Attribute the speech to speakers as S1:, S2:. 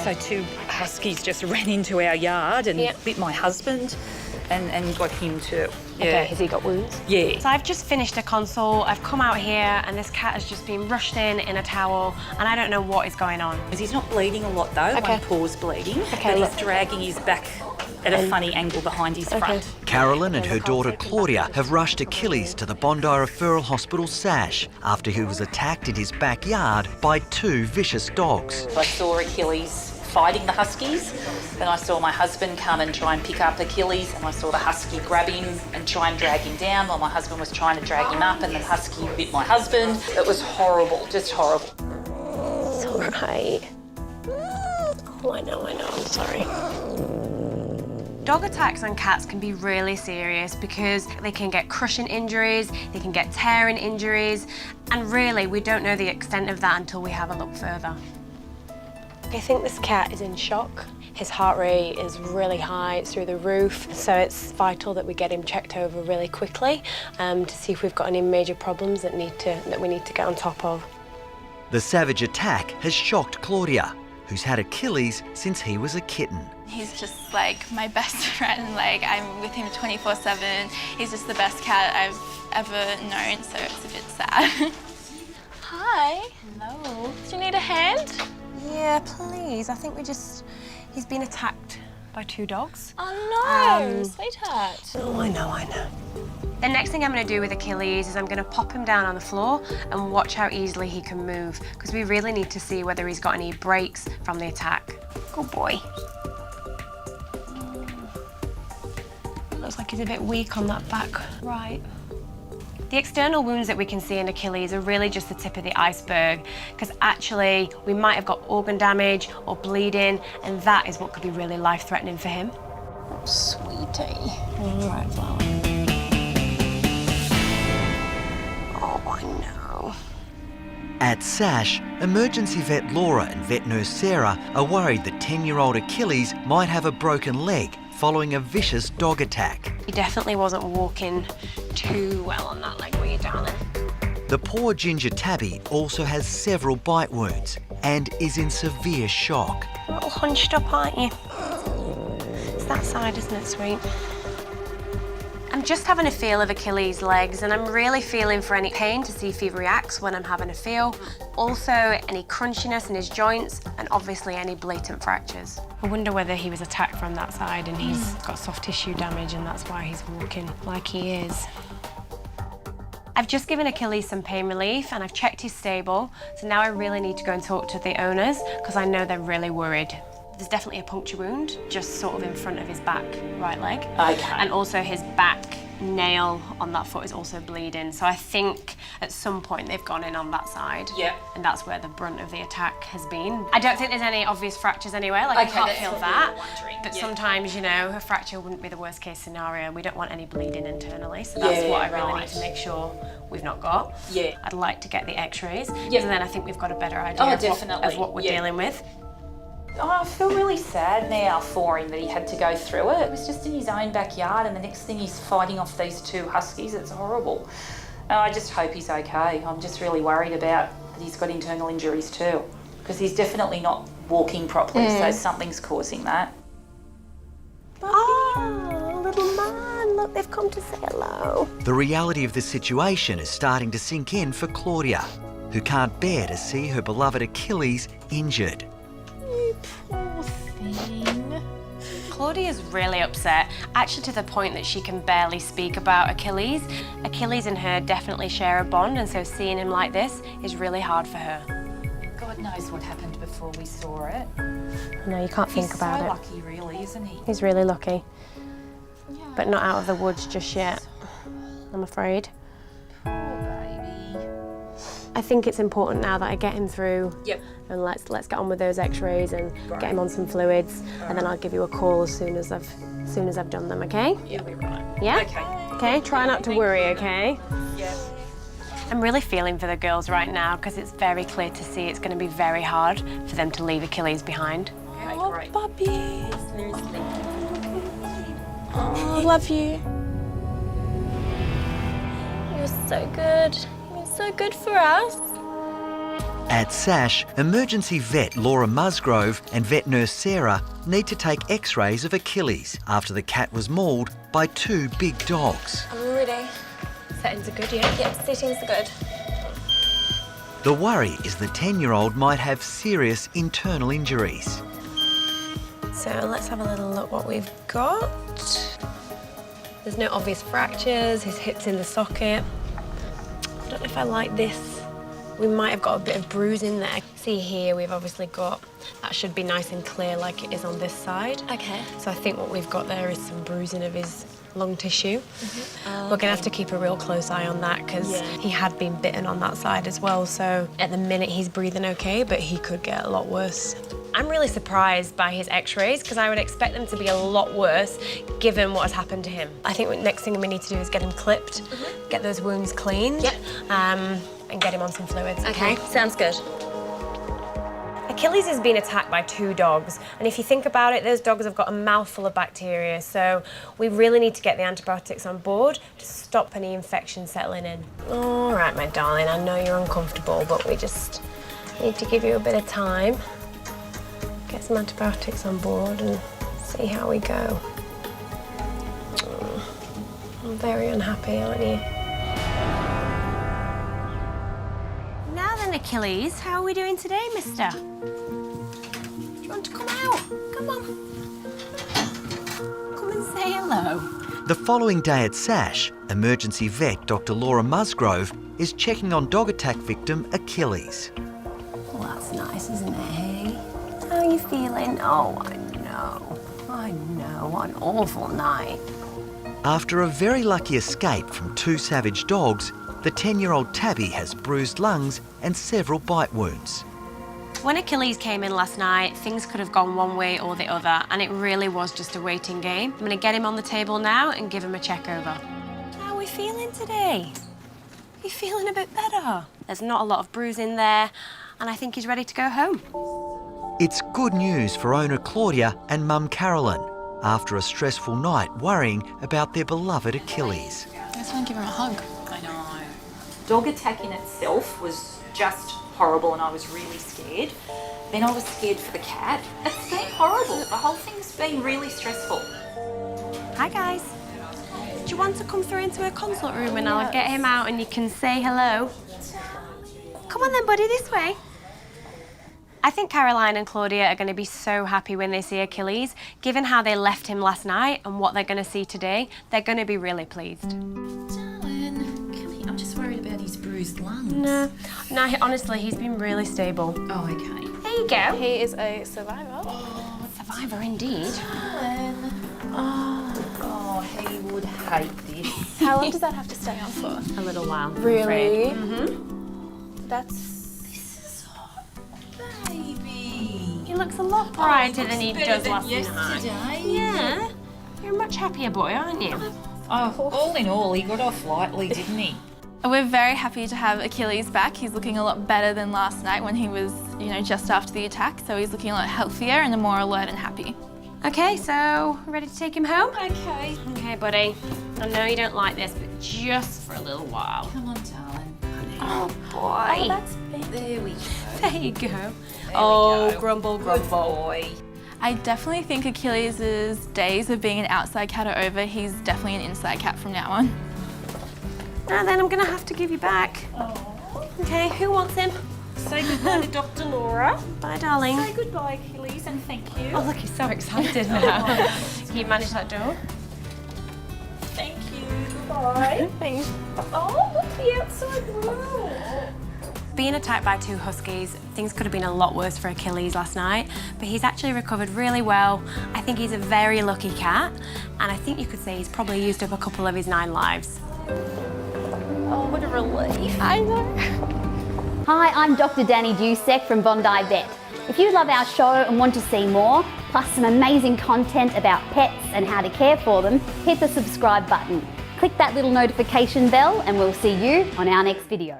S1: So 2 Huskies just ran into our yard and bit my husband and got him too. Yeah.
S2: Okay, has he got wounds?
S1: Yeah.
S2: So I've just finished a consult, I've come out here and this cat has just been rushed in a towel and I don't know what is going on.
S1: He's not bleeding a lot though, one paw's bleeding,
S2: Okay,
S1: but he's dragging his back at a funny angle behind his front.
S3: Carolyn and her daughter Claudia have rushed Achilles to the Bondi Referral Hospital SASH after he was attacked in his backyard by 2 vicious dogs.
S1: I saw Achilles fighting the Huskies, then I saw my husband come and try and pick up Achilles, and I saw the Husky grab him and try and drag him down while my husband was trying to drag him up, and the Husky bit my husband. It was horrible, just horrible.
S2: It's all right. Oh, I know, I'm sorry. Dog attacks on cats can be really serious because they can get crushing injuries, they can get tearing injuries, and really we don't know the extent of that until we have a look further. I think this cat is in shock. His heart rate is really high, it's through the roof, so it's vital that we get him checked over really quickly to see if we've got any major problems that we need to get on top of.
S3: The savage attack has shocked Claudia, who's had Achilles since he was a kitten.
S4: He's just like my best friend, like I'm with him 24/7. He's just the best cat I've ever known, so it's a bit sad. Hi.
S2: Hello.
S4: Do you need a hand?
S2: Yeah, please. I think he's been attacked by 2 dogs.
S4: Oh no, sweetheart.
S2: Oh, I know. The next thing I'm going to do with Achilles is I'm going to pop him down on the floor and watch how easily he can move, because we really need to see whether he's got any breaks from the attack. Good boy. Looks like he's a bit weak on that back right. The external wounds that we can see in Achilles are really just the tip of the iceberg, because actually we might have got organ damage or bleeding, and that is what could be really life-threatening for him.
S4: Oh, sweetie.
S2: All right, Flower. Oh, I know.
S3: At SASH, emergency vet Laura and vet nurse Sarah are worried that 10-year-old Achilles might have a broken leg following a vicious dog attack.
S2: He definitely wasn't walking too well on that leg, were you, darling?
S3: The poor ginger tabby also has several bite wounds and is in severe shock.
S2: You're all hunched up, aren't you? It's that side, isn't it, sweet? I'm just having a feel of Achilles' legs, and I'm really feeling for any pain to see if he reacts when I'm having a feel. Also, any crunchiness in his joints, and obviously any blatant fractures. I wonder whether he was attacked from that side and he's got soft tissue damage and that's why he's walking like he is. I've just given Achilles some pain relief and I've checked his stable, so now I really need to go and talk to the owners because I know they're really worried. There's definitely a puncture wound, just sort of in front of his back right leg.
S1: Okay.
S2: And also his back nail on that foot is also bleeding. So I think at some point they've gone in on that side.
S1: Yep.
S2: And that's where the brunt of the attack has been. I don't think there's any obvious fractures anywhere, like I can't feel that. But sometimes, you know, a fracture wouldn't be the worst case scenario. We don't want any bleeding internally, so that's what I really need to make sure we've not got.
S1: Yeah.
S2: I'd like to get the x-rays, and
S1: Yep.
S2: then I think we've got a better idea of what we're dealing with.
S1: Oh, I feel really sad now for him that he had to go through it. It was just in his own backyard, and the next thing he's fighting off these 2 Huskies. It's horrible. I just hope he's okay. I'm just really worried about that he's got internal injuries too, because he's definitely not walking properly, so something's causing that.
S2: Oh, little man, look, they've come to say hello.
S3: The reality of the situation is starting to sink in for Claudia, who can't bear to see her beloved Achilles injured.
S4: Poor thing.
S2: Claudia's really upset, actually to the point that she can barely speak about Achilles. Achilles and her definitely share a bond, and so seeing him like this is really hard for her.
S1: God knows what happened before we saw it.
S2: No, you can't think about it.
S1: He's so lucky, really, isn't he?
S2: He's really lucky,
S4: Yeah.
S2: but not out of the woods just yet, I'm afraid.
S1: Poor baby.
S2: I think it's important now that I get him through.
S1: Yep.
S2: And let's get on with those x-rays and get him on some fluids, and then I'll give you a call as soon as I've done them, okay?
S1: Yeah, we're right.
S2: Yeah?
S1: Okay.
S2: Okay, try not to worry, okay?
S1: Yeah.
S2: I'm really feeling for the girls right now because it's very clear to see it's going to be very hard for them to leave Achilles behind.
S1: Okay,
S4: Oh,
S1: great.
S4: puppy.
S1: Seriously.
S4: Oh, I love you. You're so good. You're so good for us.
S3: At SASH, emergency vet Laura Musgrove and vet nurse Sarah need to take x-rays of Achilles after the cat was mauled by two big dogs.
S2: I'm ready. Settings are good, yeah?
S5: Yep, settings are good.
S3: The worry is the 10-year-old might have serious internal injuries.
S2: So let's have a little look what we've got. There's no obvious fractures, his hip's in the socket. I don't know if I like this. We might have got a bit of bruising there. See here, we've obviously got, that should be nice and clear like it is on this side.
S5: Okay.
S2: So I think what we've got there is some bruising of his lung tissue. We're gonna have to keep a real close eye on that because he had been bitten on that side as well. So at the minute he's breathing okay, but he could get a lot worse. I'm really surprised by his x-rays because I would expect them to be a lot worse given what has happened to him. I think the next thing we need to do is get him clipped, get those wounds cleaned, and get him on some fluids.
S5: Okay, sounds good.
S2: Achilles has been attacked by two dogs, and if you think about it, those dogs have got a mouthful of bacteria, so we really need to get the antibiotics on board to stop any infection settling in. All right, my darling, I know you're uncomfortable, but we just need to give you a bit of time. Get some antibiotics on board and see how we go. I'm very unhappy, aren't you? Now then, Achilles, how are we doing today, mister? Do you want to come out? Come on. Come and say hello.
S3: The following day at SASH, emergency vet Dr. Laura Musgrove is checking on dog attack victim Achilles.
S2: Well, that's nice, isn't it, hey? How are you feeling? Oh, I know, what an awful night.
S3: After a very lucky escape from two savage dogs, the 10-year-old tabby has bruised lungs and several bite wounds.
S2: When Achilles came in last night, things could have gone one way or the other, and it really was just a waiting game. I'm gonna get him on the table now and give him a check over. How are we feeling today? You feeling a bit better? There's not a lot of bruising there, and I think he's ready to go home.
S3: It's good news for owner Claudia and mum Carolyn after a stressful night worrying about their beloved Achilles.
S4: I just want to give him a hug.
S1: I know. Dog attack in itself was just horrible and I was really scared. Then I was scared for the cat. It's been horrible. The whole thing's been really stressful.
S2: Hi, guys. Do you want to come through into a consult room and I'll get him out and you can say hello? Come on then, buddy, this way. I think Caroline and Claudia are going to be so happy when they see Achilles. Given how they left him last night and what they're going to see today, they're going to be really pleased.
S1: Darling, come here. I'm just worried about his bruised lungs.
S2: No, honestly, he's been really stable.
S1: Oh, okay.
S2: There you go.
S5: He is a survivor.
S2: Survivor indeed.
S1: Darling. Oh, he would hate this.
S5: How long does that have to stay on for?
S2: A little while.
S5: Really?
S2: Mm-hmm.
S5: That's...
S1: Baby.
S2: He looks a lot brighter than he
S1: Better
S2: does
S1: than
S2: last
S1: yesterday.
S2: night. Yeah. You're a much happier boy, aren't you?
S1: Oh, all in all, he got off lightly, didn't he?
S4: We're very happy to have Achilles back. He's looking a lot better than last night when he was, just after the attack. So he's looking a lot healthier and more alert and happy.
S2: Okay, so ready to take him home?
S1: Okay.
S2: Okay, buddy. I know you don't like this, but just for a little while.
S1: Come on, darling.
S2: Oh, boy.
S5: Oh, that's big.
S1: There we go.
S2: There you go.
S1: There
S2: Oh,
S1: we go.
S2: grumble, grumble.
S1: Boy.
S4: I definitely think Achilles' days of being an outside cat are over. He's definitely an inside cat from now on.
S2: Now then, I'm gonna have to give you back.
S1: Oh.
S2: Okay, who wants him?
S1: Say goodbye to Dr. Laura.
S2: Bye, darling.
S1: Say goodbye, Achilles, and thank you.
S2: Oh, look, he's so excited now. Can you manage that door?
S1: Thank you. Goodbye.
S2: Thanks.
S1: Oh, look the outside world.
S2: Being attacked by two Huskies, things could have been a lot worse for Achilles last night, but he's actually recovered really well. I think he's a very lucky cat, and I think you could say he's probably used up a couple of his 9 lives.
S5: Oh, what a relief. I know.
S6: Hi, I'm Dr. Danny Diagnostic from Bondi Vet. If you love our show and want to see more, plus some amazing content about pets and how to care for them, hit the subscribe button. Click that little notification bell and we'll see you on our next video.